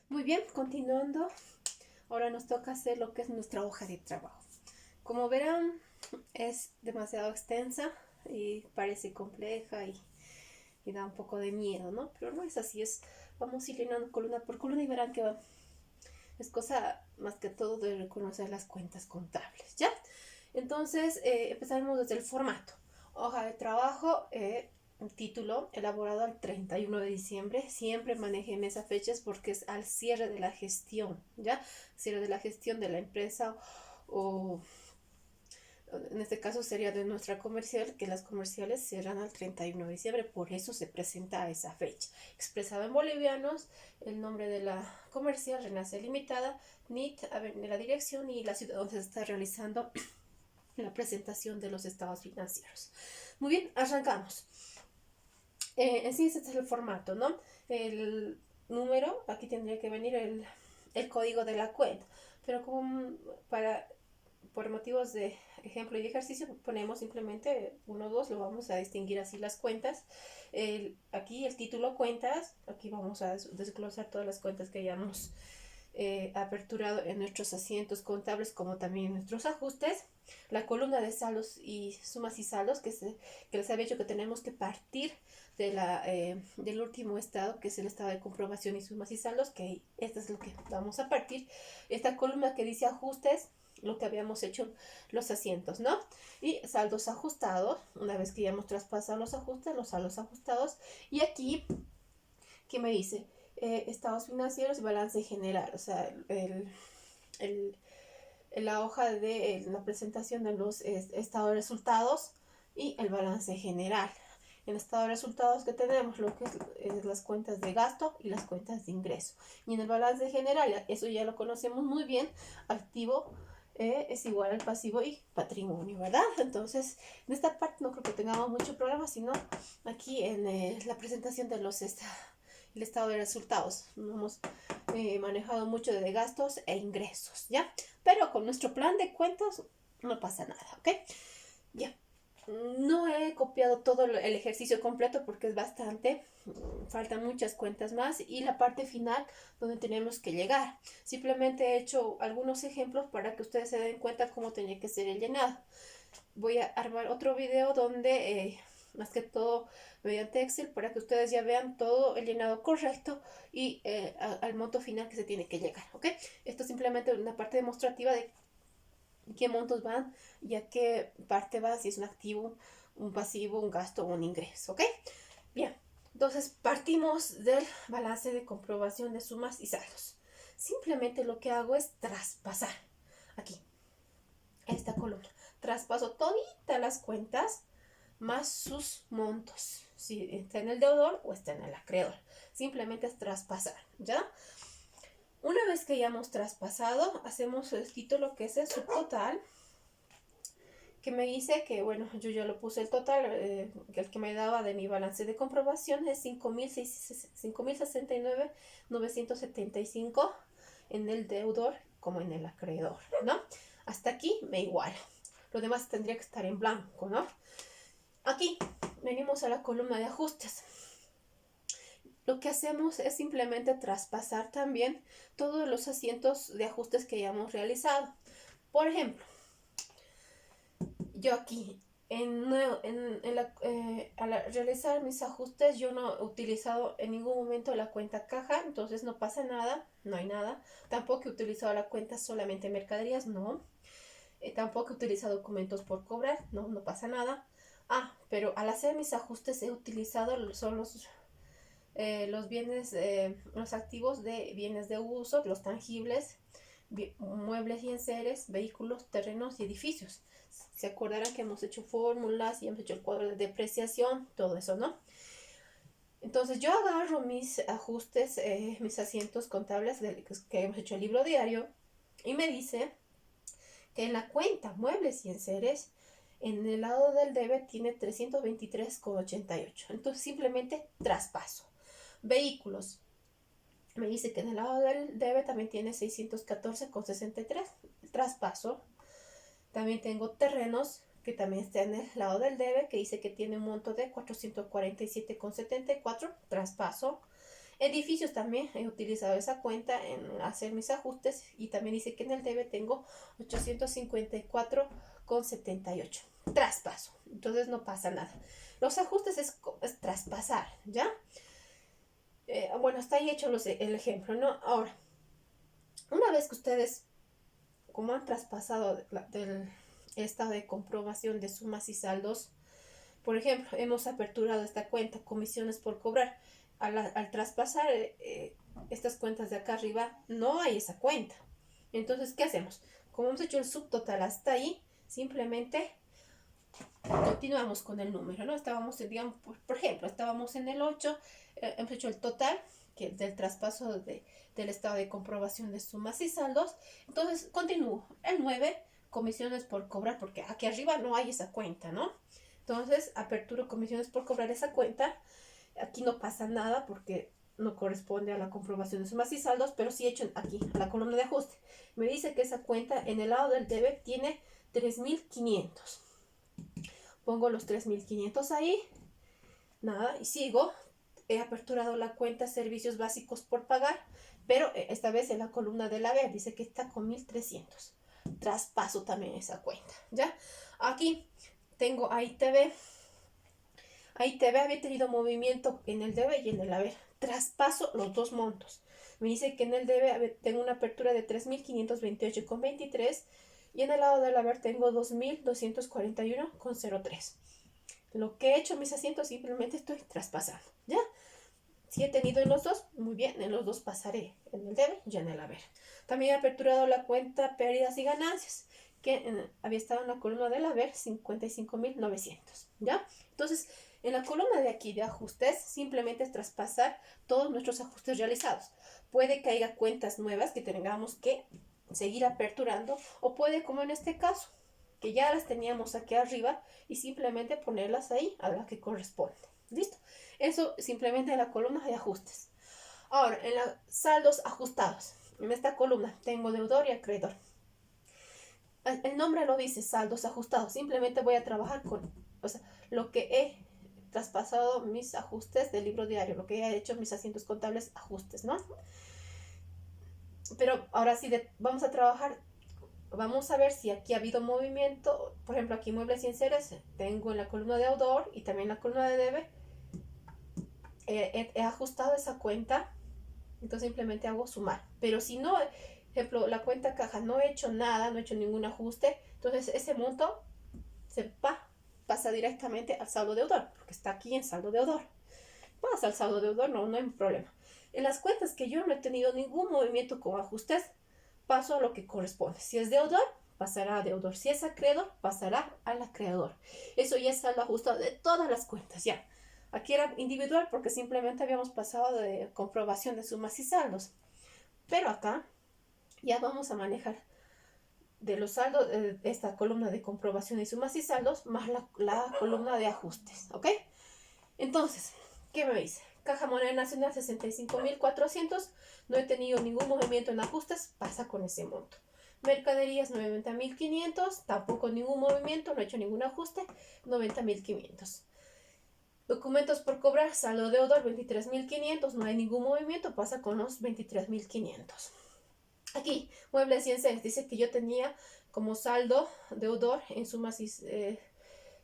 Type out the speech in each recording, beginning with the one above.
Muy bien, continuando. Ahora nos toca hacer lo que es nuestra hoja de trabajo. Como verán, es demasiado extensa y parece compleja y da un poco de miedo, ¿no? Pero no es así, vamos a ir llenando columna por columna y verán que es cosa más que todo de reconocer las cuentas contables, ¿ya? Entonces, empezaremos desde el formato. Hoja de trabajo, título elaborado al 31 de diciembre. Siempre manejen esas fechas porque es al cierre de la gestión, ¿ya? Cierre de la gestión de la empresa o en este caso sería de nuestra comercial, que las comerciales cierran al 31 de diciembre, por eso se presenta a esa fecha. Expresado en bolivianos, el nombre de la comercial, Renace Limitada, NIT, de la dirección y la ciudad donde se está realizando la presentación de los estados financieros. Muy bien, arrancamos. En sí, este es el formato, ¿no? El número, aquí tendría que venir el código de la cuenta, pero como por motivos de ejemplo y ejercicio ponemos simplemente 1, 2, lo vamos a distinguir así las cuentas. Aquí el título cuentas, aquí vamos a desglosar todas las cuentas que hayamos aperturado en nuestros asientos contables como también en nuestros ajustes. La columna de saldos y sumas y saldos que les había dicho que tenemos que partir del último estado, que es el estado de comprobación y sumas y saldos, que este es lo que vamos a partir. Esta columna que dice ajustes, lo que habíamos hecho los asientos, ¿no? Y saldos ajustados, una vez que ya hemos traspasado los ajustes, los saldos ajustados. Y aquí, ¿qué me dice? Estados financieros y balance general, o sea, la hoja de la presentación de los estados de resultados y el balance general. En el estado de resultados que tenemos lo que es las cuentas de gasto y las cuentas de ingreso. Y en el balance general, eso ya lo conocemos muy bien, activo es igual al pasivo y patrimonio, ¿verdad? Entonces, en esta parte no creo que tengamos mucho problema, sino aquí en la presentación de el estado de resultados. No hemos manejado mucho de gastos e ingresos, ¿ya? Pero con nuestro plan de cuentas no pasa nada, ¿ok? Ya. No he copiado todo el ejercicio completo porque es bastante, faltan muchas cuentas más y la parte final donde tenemos que llegar. Simplemente he hecho algunos ejemplos para que ustedes se den cuenta cómo tenía que ser el llenado. Voy a armar otro video donde más que todo mediante Excel para que ustedes ya vean todo el llenado correcto y al monto final que se tiene que llegar, ¿ok? Esto es simplemente una parte demostrativa de qué montos van y a qué parte va, si es un activo, un pasivo, un gasto o un ingreso, ¿ok? Bien, entonces partimos del balance de comprobación de sumas y saldos. Simplemente lo que hago es traspasar aquí, esta columna. Traspaso toditas las cuentas más sus montos, si está en el deudor o está en el acreedor. Simplemente es traspasar, ¿ya? Una vez que ya hemos traspasado, hacemos el título que es el subtotal, que me dice que, bueno, yo ya lo puse el total, que el que me daba de mi balance de comprobación es 5.069.975 en el deudor como en el acreedor, ¿no? Hasta aquí me iguala. Lo demás tendría que estar en blanco, ¿no? Aquí venimos a la columna de ajustes. Lo que hacemos es simplemente traspasar también todos los asientos de ajustes que hayamos realizado. Por ejemplo, yo aquí al realizar mis ajustes yo no he utilizado en ningún momento la cuenta caja, entonces no pasa nada, no hay nada. Tampoco he utilizado la cuenta solamente mercaderías, no. Tampoco he utilizado documentos por cobrar, no pasa nada. Pero al hacer mis ajustes he utilizado los bienes, los activos de bienes de uso, los tangibles, muebles y enseres, vehículos, terrenos y edificios. Se acordarán que hemos hecho fórmulas y hemos hecho el cuadro de depreciación, todo eso, ¿no? Entonces yo agarro mis ajustes, mis asientos contables que hemos hecho el libro diario y me dice que en la cuenta muebles y enseres, en el lado del debe tiene 323,88. Entonces simplemente traspaso. Vehículos. Me dice que en el lado del debe también tiene 614,63. Traspaso. También tengo terrenos que también está en el lado del debe, que dice que tiene un monto de 447,74. Traspaso. Edificios también he utilizado esa cuenta en hacer mis ajustes y también dice que en el debe tengo 854,78. Traspaso. Entonces no pasa nada. Los ajustes es traspasar, ¿ya? Bueno, está ahí hecho el ejemplo, ¿no? Ahora, una vez que ustedes, como han traspasado del estado de comprobación de sumas y saldos, por ejemplo, hemos aperturado esta cuenta, comisiones por cobrar. Al traspasar estas cuentas de acá arriba, no hay esa cuenta. Entonces, ¿qué hacemos? Como hemos hecho el subtotal hasta ahí, simplemente continuamos con el número, ¿no? Estábamos, digamos, por ejemplo, estábamos en el 8, hemos hecho el total que del traspaso del estado de comprobación de sumas y saldos. Entonces, continúo. El 9, comisiones por cobrar, porque aquí arriba no hay esa cuenta, ¿no? Entonces, aperturo comisiones por cobrar esa cuenta. Aquí no pasa nada porque no corresponde a la comprobación de sumas y saldos, pero sí he hecho aquí, a la columna de ajuste. Me dice que esa cuenta en el lado del debe tiene 3.500. Pongo los 3.500 ahí. Nada, y sigo. He aperturado la cuenta servicios básicos por pagar, pero esta vez en la columna del haber dice que está con 1.300. Traspaso también esa cuenta, ¿ya? Aquí tengo AITV. AITV había tenido movimiento en el debe y en el haber. Traspaso los dos montos. Me dice que en el debe tengo una apertura de 3.528,23 y en el lado del haber tengo 2.241,03. Lo que he hecho en mis asientos simplemente estoy traspasando, ¿ya? Si he tenido en los dos, muy bien, en los dos pasaré, en el debe y en el haber. También he aperturado la cuenta pérdidas y ganancias, que había estado en la columna del haber, 55.900, ¿ya? Entonces, en la columna de aquí de ajustes, simplemente es traspasar todos nuestros ajustes realizados. Puede que haya cuentas nuevas que tengamos que seguir aperturando, o puede, como en este caso, que ya las teníamos aquí arriba y simplemente ponerlas ahí a la que corresponde. ¿Listo? Eso simplemente en la columna de ajustes. Ahora, en los saldos ajustados. En esta columna tengo deudor y acreedor. El nombre lo dice, saldos ajustados. Simplemente voy a trabajar con, lo que he traspasado mis ajustes del libro diario, lo que he hecho mis asientos contables ajustes, ¿no? Pero ahora sí, vamos a trabajar. Vamos a ver si aquí ha habido movimiento. Por ejemplo, aquí muebles y enseres. Tengo en la columna de deudor y también en la columna de debe. He ajustado esa cuenta. Entonces simplemente hago sumar. Pero si no, por ejemplo, la cuenta caja no he hecho nada, no he hecho ningún ajuste. Entonces ese monto se pasa directamente al saldo deudor. Porque está aquí en saldo deudor. Pasa al saldo deudor, no hay problema. En las cuentas que yo no he tenido ningún movimiento con ajustes, paso a lo que corresponde. Si es deudor, pasará a deudor. Si es acreedor, pasará al acreedor. Eso ya es saldo ajustado de todas las cuentas, ya. Aquí era individual porque simplemente habíamos pasado de comprobación de sumas y saldos. Pero acá ya vamos a manejar de los saldos, esta columna de comprobación de sumas y saldos, más la columna de ajustes, ¿ok? Entonces, ¿qué me dice? Caja Moneda Nacional 65.400, no he tenido ningún movimiento en ajustes, pasa con ese monto. Mercaderías 90.500, tampoco ningún movimiento, no he hecho ningún ajuste, 90.500. Documentos por cobrar, saldo deudor 23.500, no hay ningún movimiento, pasa con los 23.500. Aquí, muebles y enseres, dice que yo tenía como saldo deudor en sumas y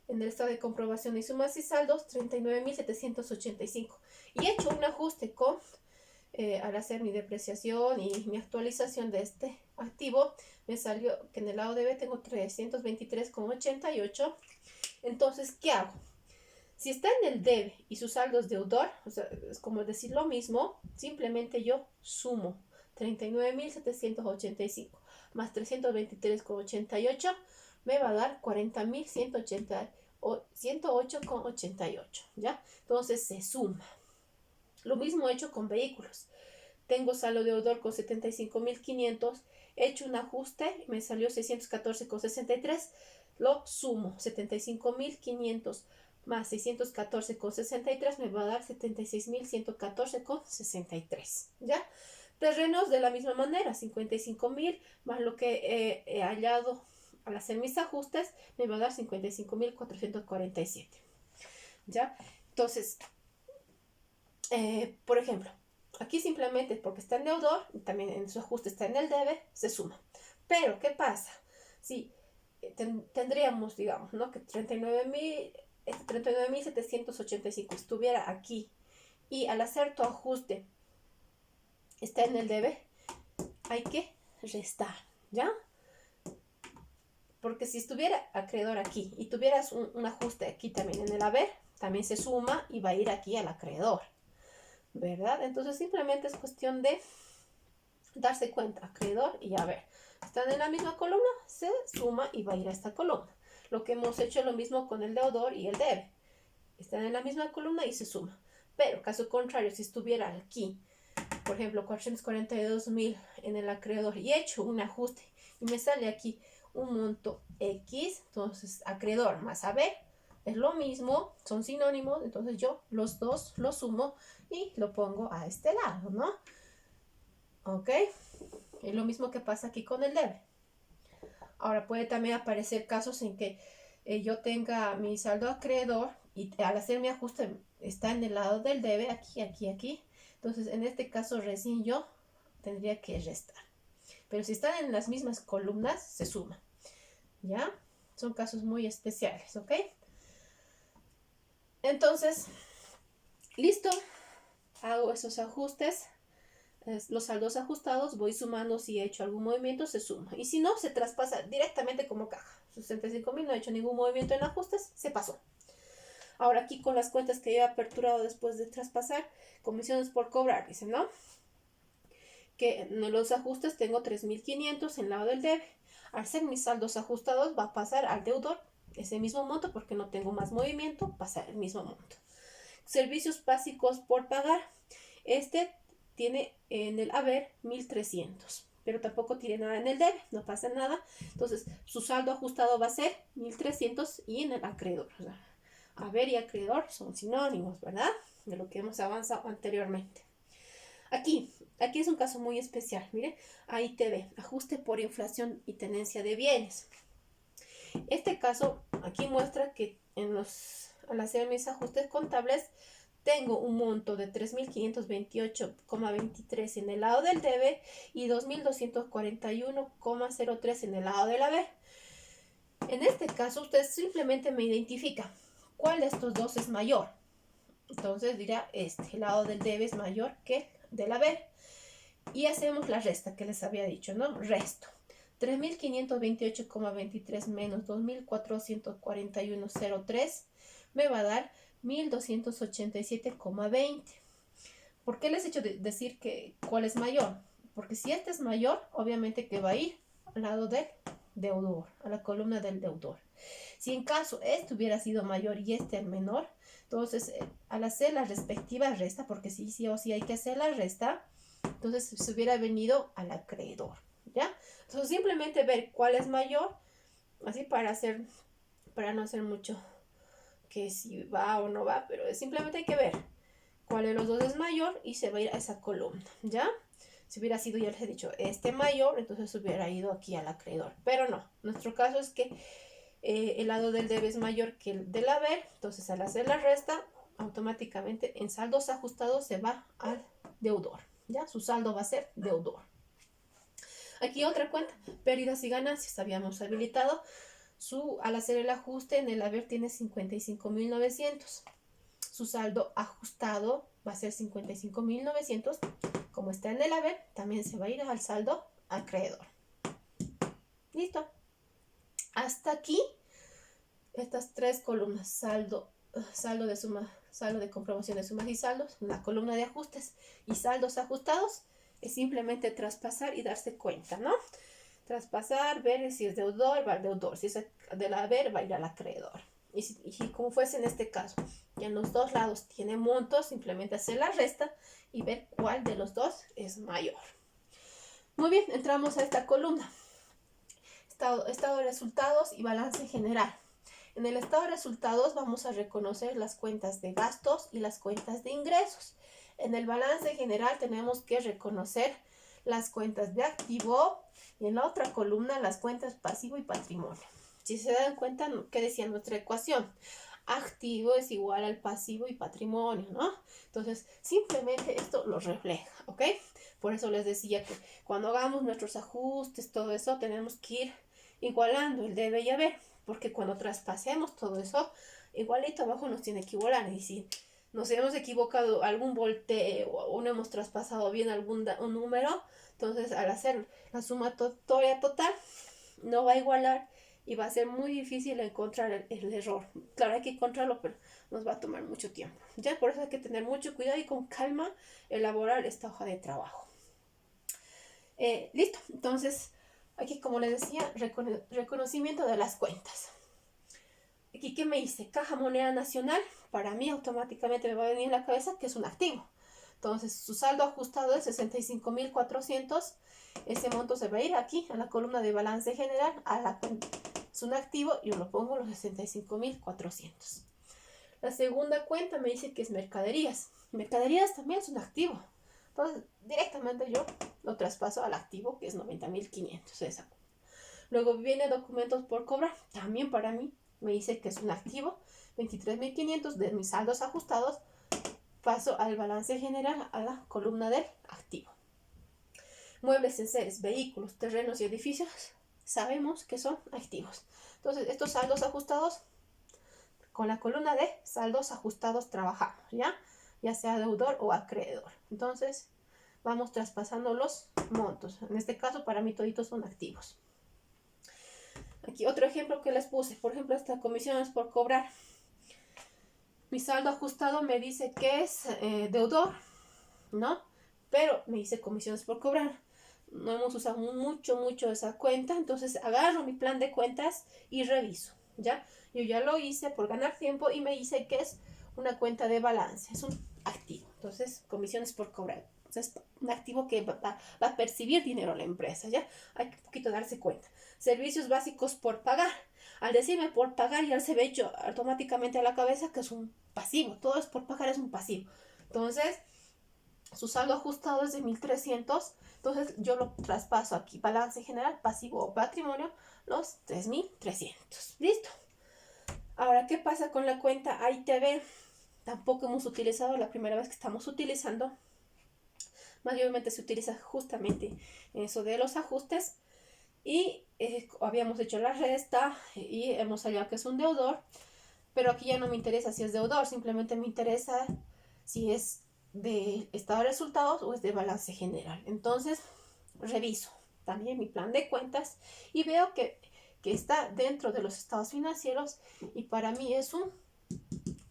en el estado de comprobación y sumas y saldos 39.785 y he hecho un ajuste con al hacer mi depreciación y mi actualización de este activo me salió que en el lado debe tengo 323,88. Entonces, ¿qué hago? Si está en el debe y su saldo es deudor, es como decir lo mismo, simplemente yo sumo 39.785 más 323,88 me va a dar 40.108,88, ¿ya? Entonces se suma. Lo mismo he hecho con vehículos. Tengo saldo deudor con 75.500, he hecho un ajuste, me salió 614,63, lo sumo, 75.500 más 614,63 me va a dar 76.114,63, ¿ya? Terrenos de la misma manera, 55.000 más lo que he hallado al hacer mis ajustes, me va a dar 55.447, ¿ya? Entonces, por ejemplo, Aquí simplemente porque está en deudor, y también en su ajuste está en el debe, se suma. Pero, ¿qué pasa? Si tendríamos, digamos, ¿no? Que 39.785 estuviera aquí y al hacer tu ajuste está en el debe, hay que restar, ¿ya? Porque si estuviera acreedor aquí y tuvieras un ajuste aquí también en el haber, también se suma y va a ir aquí al acreedor, ¿verdad? Entonces simplemente es cuestión de darse cuenta, acreedor y haber. Están en la misma columna, se suma y va a ir a esta columna. Lo que hemos hecho es lo mismo con el deudor y el debe. Están en la misma columna y se suma. Pero caso contrario, si estuviera aquí, por ejemplo, 442.000 en el acreedor y he hecho un ajuste y me sale aquí un monto X, entonces acreedor más haber es lo mismo, son sinónimos, entonces yo los dos los sumo y lo pongo a este lado, ¿no? ¿Ok? Es lo mismo que pasa aquí con el debe. Ahora puede también aparecer casos en que yo tenga mi saldo acreedor y al hacer mi ajuste está en el lado del debe, aquí, aquí, aquí. Entonces en este caso recién yo tendría que restar. Pero si están en las mismas columnas, se suma. ¿Ya? Son casos muy especiales, ¿ok? Entonces, listo. Hago esos ajustes. Los saldos ajustados, voy sumando. Si he hecho algún movimiento, se suma. Y si no, se traspasa directamente como caja. 65.000, no he hecho ningún movimiento en ajustes, se pasó. Ahora aquí con las cuentas que he aperturado después de traspasar, comisiones por cobrar, dicen, ¿no? Que en los ajustes tengo 3.500 en el lado del debe. Al ser mis saldos ajustados, va a pasar al deudor ese mismo monto porque no tengo más movimiento, pasa el mismo monto. Servicios básicos por pagar. Este tiene en el haber 1.300, pero tampoco tiene nada en el debe, no pasa nada. Entonces, su saldo ajustado va a ser 1.300 y en el acreedor. O sea, haber y acreedor son sinónimos, ¿verdad? De lo que hemos avanzado anteriormente. Aquí es un caso muy especial. Mire, ahí te ve, ajuste por inflación y tenencia de bienes. Este caso aquí muestra que al hacer mis ajustes contables, tengo un monto de 3.528,23 en el lado del debe y 2.241,03 en el lado del haber. En este caso, usted simplemente me identifica cuál de estos dos es mayor. Entonces dirá, el lado del debe es mayor que el del haber. Y hacemos la resta que les había dicho, ¿no? Resto. 3.528,23 menos 2.441,03 me va a dar 1.287,20. ¿Por qué les he hecho decir que cuál es mayor? Porque si este es mayor, obviamente que va a ir al lado del deudor, a la columna del deudor. Si en caso este hubiera sido mayor y este el menor, entonces al hacer la respectiva resta, porque sí o sí hay que hacer la resta, entonces se hubiera venido al acreedor, ¿ya? Entonces simplemente ver cuál es mayor, así para no hacer mucho que si va o no va, pero simplemente hay que ver cuál de los dos es mayor y se va a ir a esa columna, ¿ya? Si hubiera sido, ya les he dicho, este mayor, entonces hubiera ido aquí al acreedor, pero no, nuestro caso es que el lado del debe es mayor que el del haber, entonces al hacer la resta, automáticamente en saldos ajustados se va al deudor, ¿ya? Su saldo va a ser deudor. Aquí otra cuenta, pérdidas y ganancias, habíamos habilitado. Al hacer el ajuste en el haber tiene 55.900. Su saldo ajustado va a ser 55.900. Como está en el haber, también se va a ir al saldo acreedor. Listo. Hasta aquí, estas tres columnas, saldo de suma, saldo de comprobación de sumas y saldos, la columna de ajustes y saldos ajustados, es simplemente traspasar y darse cuenta, ¿no? Traspasar, ver si es deudor, va al deudor, si es del haber, va a ir al acreedor. Y como fuese en este caso, que en los dos lados tiene montos, simplemente hacer la resta y ver cuál de los dos es mayor. Muy bien, entramos a esta columna. Estado de resultados y balance general. En el estado de resultados vamos a reconocer las cuentas de gastos y las cuentas de ingresos. En el balance general tenemos que reconocer las cuentas de activo y en la otra columna las cuentas pasivo y patrimonio. Si se dan cuenta, ¿qué decía nuestra ecuación? activo es igual al pasivo y patrimonio, ¿no? Entonces, simplemente esto lo refleja, ¿ok? Por eso les decía que cuando hagamos nuestros ajustes, todo eso, tenemos que ir igualando el debe y haber, porque cuando traspasemos todo eso, igualito abajo nos tiene que igualar. Y si nos hemos equivocado algún volteo o no hemos traspasado bien un número, entonces al hacer la sumatoria total, no va a igualar y va a ser muy difícil encontrar el error. Claro, hay que encontrarlo, pero nos va a tomar mucho tiempo. Ya por eso hay que tener mucho cuidado y con calma elaborar esta hoja de trabajo. Listo, entonces aquí como les decía, reconocimiento de las cuentas. Aquí, ¿qué me hice? Caja Moneda Nacional, para mí automáticamente me va a venir en la cabeza que es un activo. Entonces, su saldo ajustado es 65.400. Ese monto se va a ir aquí a la columna de balance general, es un activo, yo lo pongo los 65.400. La segunda cuenta me dice que es mercaderías. Mercaderías también es un activo. Entonces, directamente yo lo traspaso al activo, que es 90.500. Esa. Luego viene documentos por cobrar. También para mí me dice que es un activo. 23.500 de mis saldos ajustados. Paso al balance general a la columna del activo. Muebles, enseres, vehículos, terrenos y edificios. Sabemos que son activos. Entonces, estos saldos ajustados, con la columna de saldos ajustados trabajamos, ya sea deudor o acreedor. Entonces, vamos traspasando los montos. En este caso, para mí toditos son activos. Aquí otro ejemplo que les puse. Por ejemplo, esta comisión es por cobrar. Mi saldo ajustado me dice que es deudor, ¿no? Pero me dice comisiones por cobrar. No hemos usado mucho esa cuenta, entonces agarro mi plan de cuentas y reviso, ¿ya? Yo ya lo hice por ganar tiempo y me dice que es una cuenta de balance, es un activo. Entonces, comisiones por cobrar. Entonces, un activo que va a percibir dinero a la empresa, ¿ya? Hay que un poquito darse cuenta. Servicios básicos por pagar. Al decirme por pagar, ya se ve hecho automáticamente a la cabeza que es un pasivo. Todo es por pagar, es un pasivo. Entonces, su saldo ajustado es de 1.300. Entonces, yo lo traspaso aquí. Balance general, pasivo o patrimonio, los 3.300. ¿Listo? Ahora, ¿qué pasa con la cuenta AITB? Tampoco hemos utilizado, la primera vez que estamos utilizando. Mayormente se utiliza justamente eso de los ajustes. Y habíamos hecho la resta y hemos salido que es un deudor. Pero aquí ya no me interesa si es deudor, simplemente me interesa si es de estado de resultados o es de balance general. Entonces, reviso también mi plan de cuentas y veo que está dentro de los estados financieros y para mí es un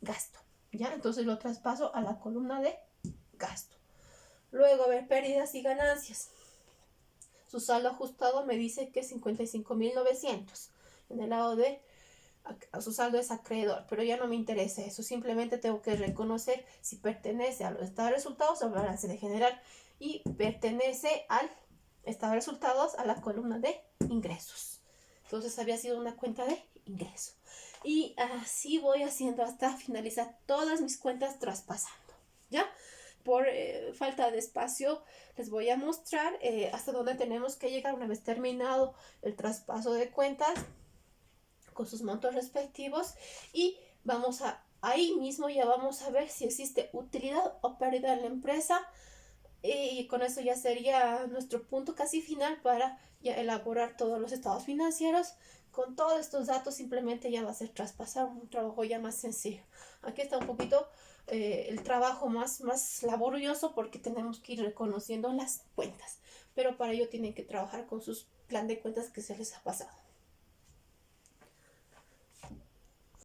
gasto, ¿ya? Entonces lo traspaso a la columna de gasto. Luego, a ver, pérdidas y ganancias. Su saldo ajustado me dice que es 55.900. En el lado de su saldo es acreedor, pero ya no me interesa eso. Simplemente tengo que reconocer si pertenece a los estados de resultados o al balance de general y pertenece al estado de resultados a la columna de ingresos. Entonces había sido una cuenta de ingreso. Y así voy haciendo hasta finalizar todas mis cuentas traspasando, ¿ya? Por falta de espacio les voy a mostrar hasta dónde tenemos que llegar una vez terminado el traspaso de cuentas con sus montos respectivos y ahí mismo ya vamos a ver si existe utilidad o pérdida en la empresa y con eso ya sería nuestro punto casi final para ya elaborar todos los estados financieros. Con todos estos datos simplemente ya va a ser traspasar un trabajo ya más sencillo. Aquí está un poquito el trabajo más laborioso porque tenemos que ir reconociendo las cuentas, pero para ello tienen que trabajar con sus plan de cuentas que se les ha pasado.